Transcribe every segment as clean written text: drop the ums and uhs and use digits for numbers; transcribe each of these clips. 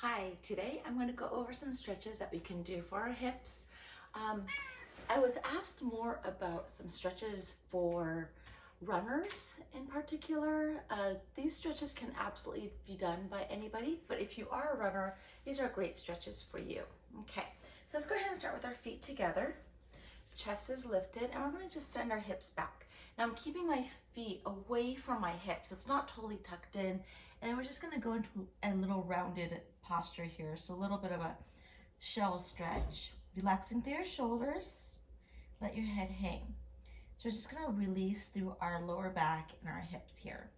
Hi, today I'm going to go over some stretches that we can do for our hips. I was asked more about some stretches for runners in particular. These stretches can absolutely be done by anybody, but if you are a runner, these are great stretches for you. Okay, so let's go ahead and start with our feet together. Chest is lifted, and we're going to just send our hips back. Now I'm keeping my feet away from my hips. It's not totally tucked in. And then we're just going to go into a little rounded posture here. So a little bit of a shell stretch. Relaxing through your shoulders. Let your head hang. So we're just going to release through our lower back and our hips here.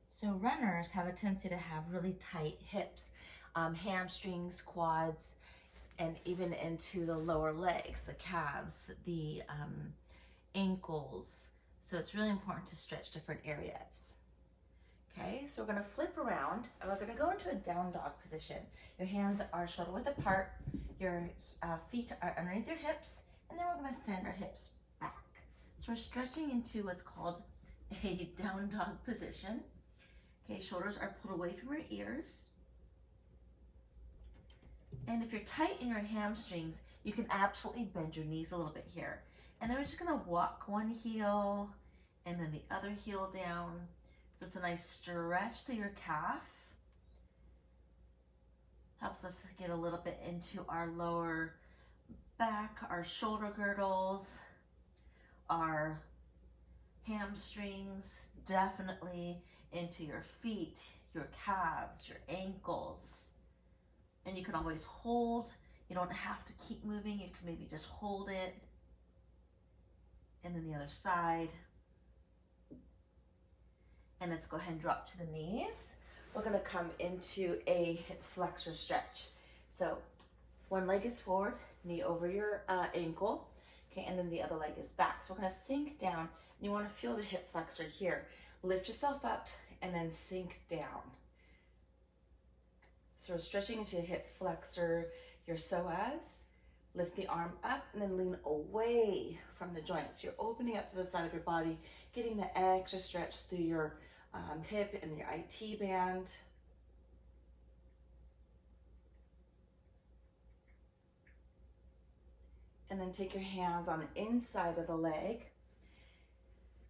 So runners have a tendency to have really tight hips, hamstrings, quads, and even into the lower legs, the calves, the ankles. So it's really important to stretch different areas. Okay, so we're gonna flip around and we're gonna go into a down dog position. Your hands are shoulder width apart, your feet are underneath your hips, and then we're gonna send our hips back. So we're stretching into what's called a down dog position. Okay, shoulders are pulled away from your ears. And if you're tight in your hamstrings, you can absolutely bend your knees a little bit here. And then we're just gonna walk one heel and then the other heel down. So it's a nice stretch through your calf. Helps us get a little bit into our lower back, our shoulder girdles, our hamstrings, definitely into your feet, your calves, your ankles. And you can always hold. You don't have to keep moving. You can maybe just hold it. And then the other side. And let's go ahead and drop to the knees. We're gonna come into a hip flexor stretch. So one leg is forward, knee over your ankle, okay, and then the other leg is back. So we're gonna sink down, and you wanna feel the hip flexor here. Lift yourself up and then sink down. So we're stretching into your hip flexor, your psoas. Lift the arm up and then lean away from the joints. You're opening up to the side of your body, getting the extra stretch through your hip and your IT band. And then take your hands on the inside of the leg.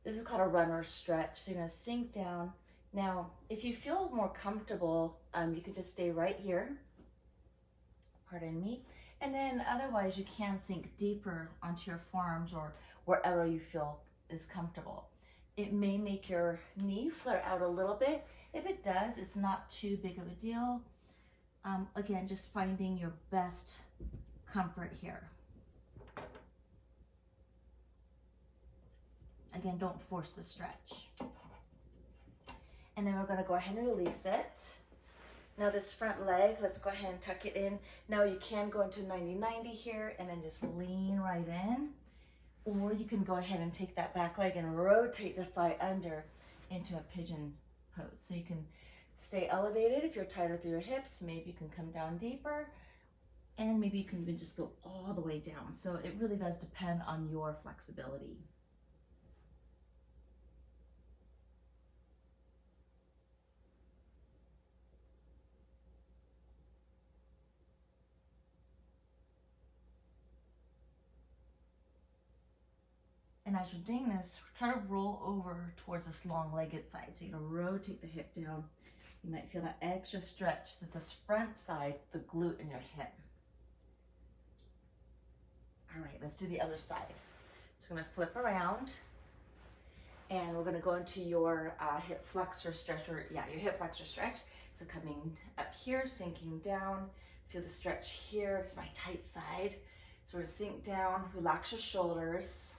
This is called a runner stretch. So you're gonna sink down. Now, if you feel more comfortable, you can just stay right here. Pardon me. And then otherwise you can sink deeper onto your forearms or wherever you feel is comfortable. It may make your knee flare out a little bit. If it does, it's not too big of a deal. Again, just finding your best comfort here. Again, don't force the stretch. And then we're gonna go ahead and release it. Now this front leg, let's go ahead and tuck it in. Now you can go into 90-90 here and then just lean right in. Or you can go ahead and take that back leg and rotate the thigh under into a pigeon pose. So you can stay elevated if you're tighter through your hips. Maybe you can come down deeper. And maybe you can even just go all the way down. So it really does depend on your flexibility. And as you're doing this, try to roll over towards this long-legged side. So you're gonna rotate the hip down. You might feel that extra stretch to this front side, the glute in your hip. All right, let's do the other side. So I'm gonna flip around and we're gonna go into your hip flexor stretch, or your hip flexor stretch. So coming up here, sinking down. Feel the stretch here, it's my tight side. So we're gonna sink down, relax your shoulders.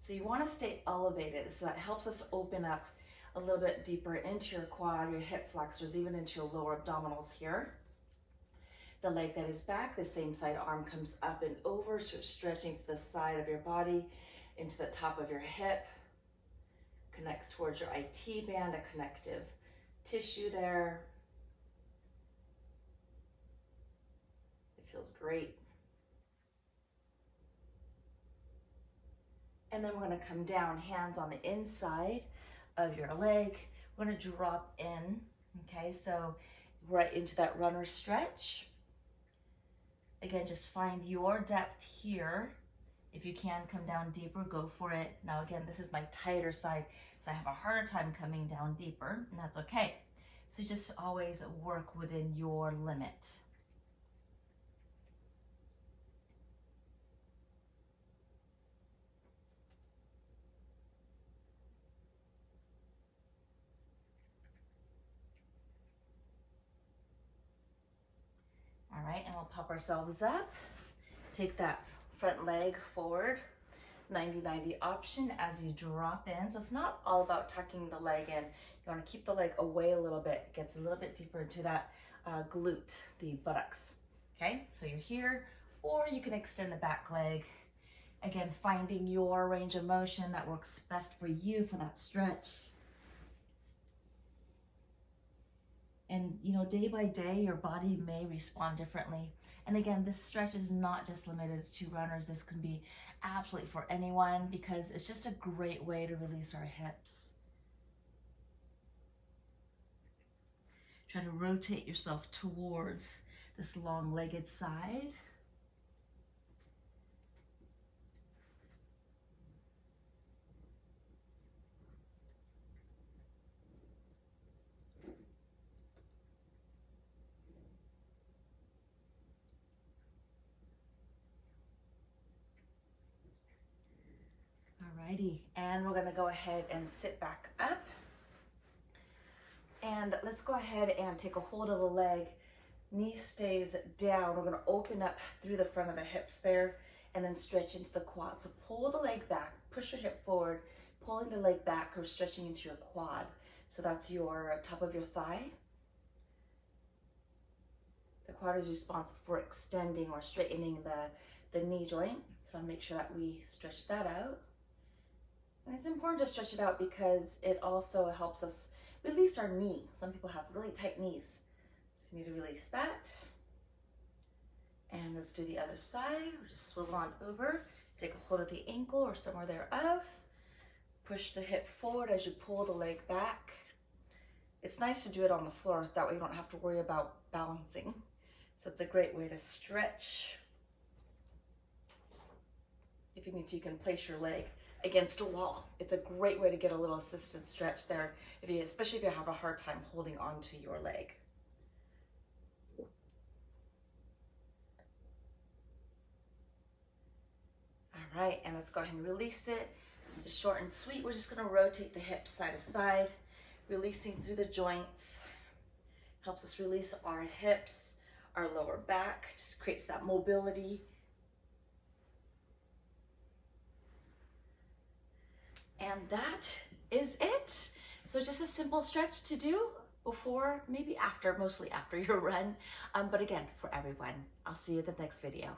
So you want to stay elevated, so that helps us open up a little bit deeper into your quad, your hip flexors, even into your lower abdominals here. The leg that is back, the same side arm comes up and over, so you're stretching to the side of your body, into the top of your hip, connects towards your IT band, a connective tissue there. It feels great. And then we're gonna come down, hands on the inside of your leg. We're gonna drop in, okay? So right into that runner stretch. Again, just find your depth here. If you can come down deeper, go for it. Now again, this is my tighter side, so I have a harder time coming down deeper, and that's okay. So just always work within your limit. All right, and we'll pop ourselves up. Take that front leg forward, 90-90 option as you drop in. So it's not all about tucking the leg in. You wanna keep the leg away a little bit. It gets a little bit deeper into that glute, the buttocks. Okay, so you're here, or you can extend the back leg. Again, finding your range of motion that works best for you for that stretch. And you know, day by day, your body may respond differently. And again, this stretch is not just limited to runners. This can be absolutely for anyone because it's just a great way to release our hips. Try to rotate yourself towards this long-legged side. Alrighty, and we're gonna go ahead and sit back up. And let's go ahead and take a hold of the leg. Knee stays down. We're gonna open up through the front of the hips there and then stretch into the quad. So pull the leg back, push your hip forward, pulling the leg back or stretching into your quad. So that's your top of your thigh. The quad is responsible for extending or straightening the knee joint. So I'll make sure that we stretch that out. And it's important to stretch it out because it also helps us release our knee. Some people have really tight knees. So you need to release that. And let's do the other side. We'll just swivel on over. Take a hold of the ankle or somewhere thereof. Push the hip forward as you pull the leg back. It's nice to do it on the floor. That way you don't have to worry about balancing. So it's a great way to stretch. If you need to, you can place your leg against a wall. It's a great way to get a little assisted stretch there, especially if you have a hard time holding on to your leg. All right, and let's go ahead and release it. Just short and sweet. We're just gonna rotate the hips side to side, releasing through the joints. Helps us release our hips, our lower back, just creates that mobility. And that is it. So just a simple stretch to do before, maybe after, mostly after your run. But again, for everyone. I'll see you in the next video.